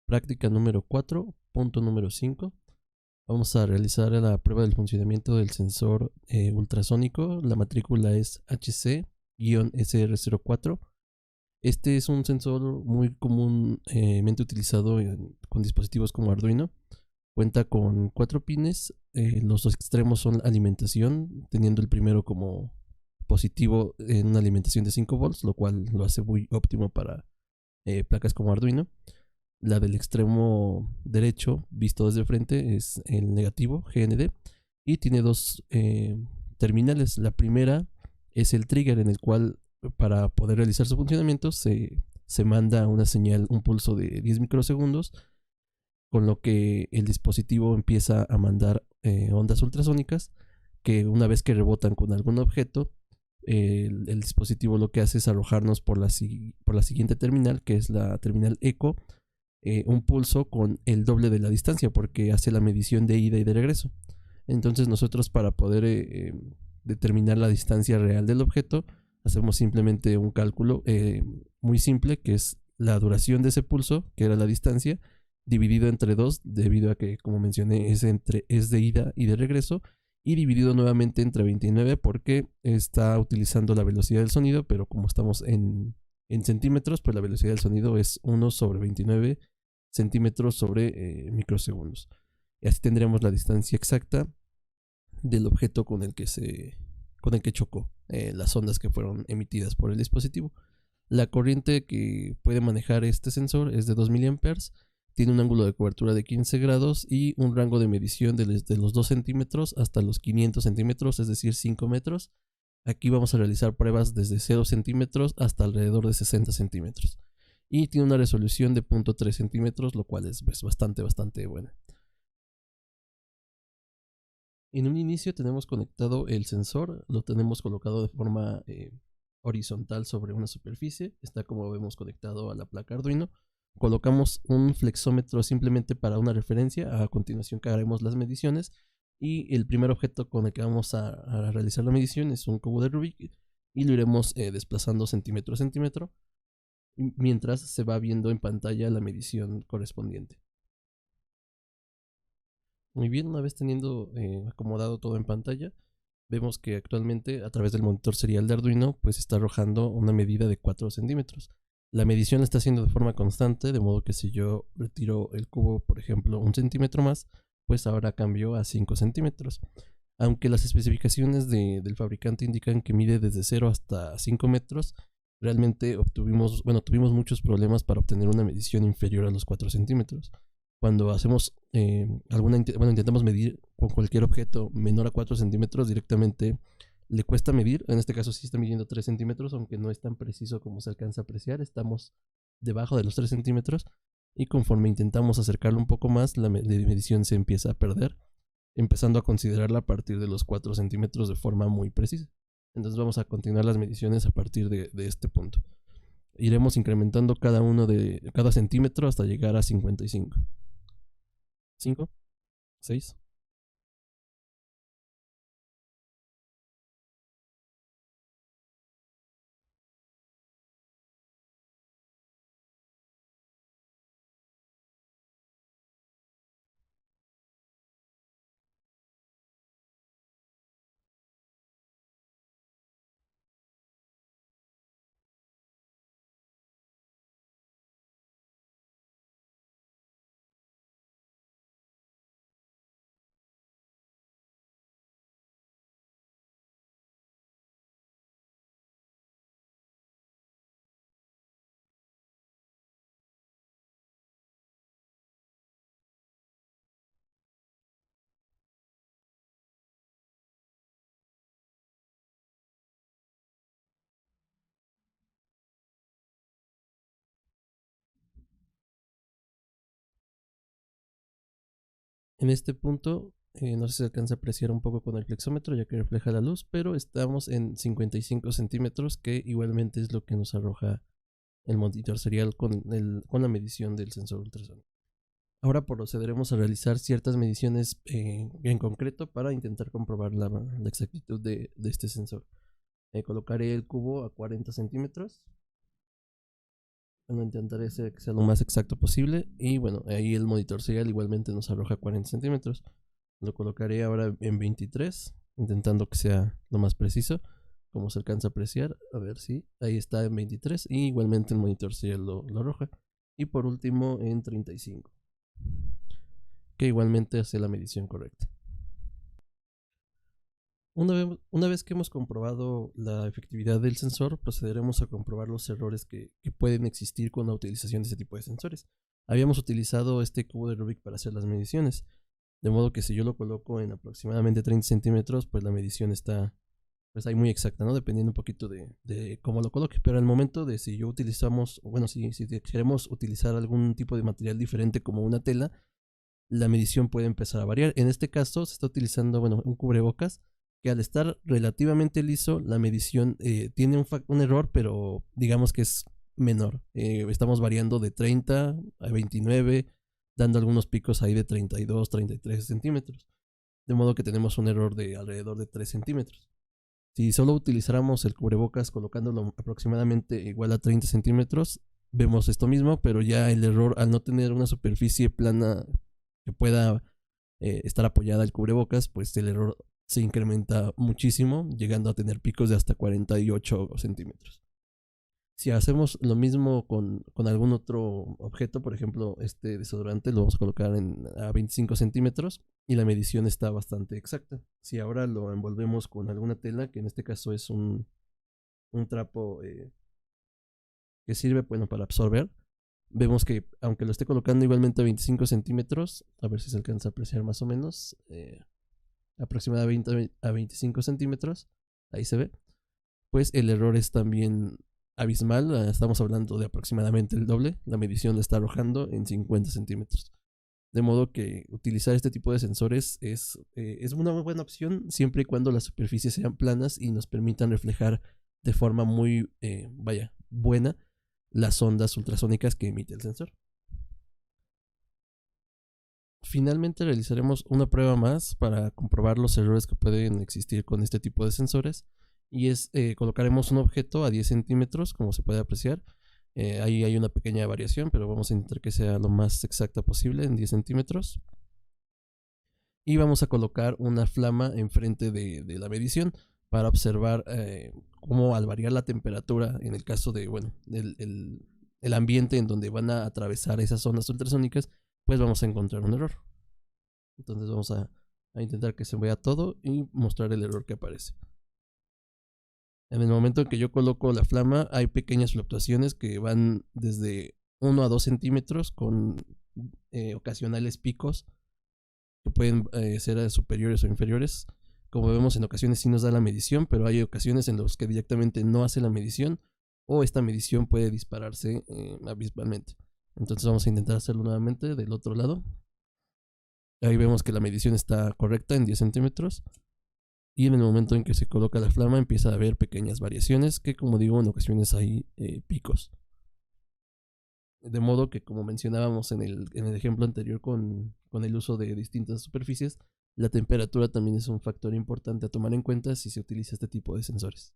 Práctica número 4, punto número 5. Vamos a realizar la prueba del funcionamiento del sensor ultrasónico. La matrícula es HC-SR04. Este es un sensor muy comúnmente utilizado con dispositivos como Arduino. Cuenta con 4 pines. Los dos extremos son alimentación, teniendo el primero como positivo en una alimentación de 5 volts, lo cual lo hace muy óptimo para placas como Arduino. La del extremo derecho, visto desde frente, es el negativo, GND, y tiene dos terminales. La primera es el trigger, en el cual para poder realizar su funcionamiento se manda una señal, un pulso de 10 microsegundos, con lo que el dispositivo empieza a mandar ondas ultrasónicas que, una vez que rebotan con algún objeto, el dispositivo lo que hace es arrojarnos por la siguiente terminal, que es la terminal eco, un pulso con el doble de la distancia, porque hace la medición de ida y de regreso. Entonces nosotros, para poder determinar la distancia real del objeto, hacemos simplemente un cálculo muy simple, que es la duración de ese pulso, que era la distancia, dividido entre 2, debido a que, como mencioné, es de ida y de regreso, y dividido nuevamente entre 29, porque está utilizando la velocidad del sonido, pero como estamos en centímetros, pues la velocidad del sonido es 1 sobre 29 centímetros sobre microsegundos. Y así tendremos la distancia exacta del objeto con el que chocó, las ondas que fueron emitidas por el dispositivo. La corriente que puede manejar este sensor es de 2 miliamperes, tiene un ángulo de cobertura de 15 grados y un rango de medición desde los 2 centímetros hasta los 500 centímetros, es decir, 5 metros. Aquí vamos a realizar pruebas desde 0 centímetros hasta alrededor de 60 centímetros. Y tiene una resolución de 0.3 centímetros, lo cual es pues, bastante buena. En un inicio tenemos conectado el sensor, lo tenemos colocado de forma horizontal sobre una superficie. Está, como vemos, conectado a la placa Arduino. Colocamos un flexómetro simplemente para una referencia. A continuación haremos las mediciones. Y el primer objeto con el que vamos a realizar la medición es un cubo de Rubik. Y lo iremos desplazando centímetro a centímetro, mientras se va viendo en pantalla la medición correspondiente. Muy bien, una vez teniendo acomodado todo en pantalla, vemos que actualmente, a través del monitor serial de Arduino, pues está arrojando una medida de 4 centímetros. La medición la está haciendo de forma constante, de modo que si yo retiro el cubo, por ejemplo, 1 centímetro más, pues ahora cambió a 5 centímetros. Aunque las especificaciones del fabricante indican que mide desde 0 hasta 5 metros, realmente tuvimos muchos problemas para obtener una medición inferior a los 4 centímetros. Cuando hacemos intentamos medir con cualquier objeto menor a 4 centímetros, directamente le cuesta medir. En este caso sí está midiendo 3 centímetros, aunque no es tan preciso como se alcanza a apreciar. Estamos debajo de los 3 centímetros, y conforme intentamos acercarlo un poco más, la medición se empieza a perder, empezando a considerarla a partir de los 4 centímetros de forma muy precisa. Entonces vamos a continuar las mediciones a partir de este punto. Iremos incrementando cada centímetro hasta llegar a 55. 5, 6. En este punto, no sé si se alcanza a apreciar un poco con el flexómetro, ya que refleja la luz, pero estamos en 55 centímetros, que igualmente es lo que nos arroja el monitor serial con la medición del sensor ultrasónico. Ahora procederemos a realizar ciertas mediciones en concreto para intentar comprobar la exactitud de este sensor. Colocaré el cubo a 40 centímetros. Bueno, intentaré que sea lo más exacto posible. Y bueno, ahí el monitor serial igualmente nos arroja 40 centímetros. Lo colocaré ahora en 23, intentando que sea lo más preciso, como se alcanza a apreciar. A ver si ahí está en 23. Y igualmente el monitor serial lo arroja. Y por último en 35, que igualmente hace la medición correcta. Una vez que hemos comprobado la efectividad del sensor, procederemos a comprobar los errores que pueden existir con la utilización de este tipo de sensores. Habíamos utilizado este cubo de Rubik para hacer las mediciones, de modo que si yo lo coloco en aproximadamente 30 centímetros, pues la medición está pues ahí muy exacta, ¿no? Dependiendo un poquito de cómo lo coloque. Pero al momento de si yo utilizamos, bueno, si queremos utilizar algún tipo de material diferente como una tela, la medición puede empezar a variar. En este caso se está utilizando, bueno, un cubrebocas que al estar relativamente liso, la medición tiene un error, pero digamos que es menor. Estamos variando de 30 a 29, dando algunos picos ahí de 32, 33 centímetros. De modo que tenemos un error de alrededor de 3 centímetros. Si solo utilizáramos el cubrebocas colocándolo aproximadamente igual a 30 centímetros, vemos esto mismo, pero ya el error al no tener una superficie plana que pueda estar apoyada el cubrebocas, pues el error se incrementa muchísimo, llegando a tener picos de hasta 48 centímetros. Si hacemos lo mismo con algún otro objeto, por ejemplo, este desodorante lo vamos a colocar a 25 centímetros y la medición está bastante exacta. Si ahora lo envolvemos con alguna tela, que en este caso es un trapo que sirve, bueno, para absorber, vemos que aunque lo esté colocando igualmente a 25 centímetros, a ver si se alcanza a apreciar más o menos, aproximadamente a 25 centímetros, ahí se ve, pues el error es también abismal. Estamos hablando de aproximadamente el doble. La medición la está arrojando en 50 centímetros. De modo que utilizar este tipo de sensores es una muy buena opción siempre y cuando las superficies sean planas y nos permitan reflejar de forma muy, buena las ondas ultrasónicas que emite el sensor. Finalmente realizaremos una prueba más para comprobar los errores que pueden existir con este tipo de sensores, y es colocaremos un objeto a 10 centímetros, como se puede apreciar. Ahí hay una pequeña variación, pero vamos a intentar que sea lo más exacta posible en 10 centímetros. Y vamos a colocar una flama enfrente de la medición para observar cómo al variar la temperatura, en el caso de, bueno, el ambiente en donde van a atravesar esas ondas ultrasónicas, pues vamos a encontrar un error. Entonces vamos a intentar que se vea todo y mostrar el error que aparece. En el momento en que yo coloco la flama, hay pequeñas fluctuaciones que van desde 1 a 2 centímetros con ocasionales picos que pueden ser superiores o inferiores. Como vemos, en ocasiones sí nos da la medición, pero hay ocasiones en las que directamente no hace la medición o esta medición puede dispararse abismalmente. Entonces vamos a intentar hacerlo nuevamente del otro lado. Ahí vemos que la medición está correcta en 10 centímetros. Y en el momento en que se coloca la flama empieza a haber pequeñas variaciones que, como digo, en ocasiones hay picos. De modo que, como mencionábamos en el ejemplo anterior con el uso de distintas superficies, la temperatura también es un factor importante a tomar en cuenta si se utiliza este tipo de sensores.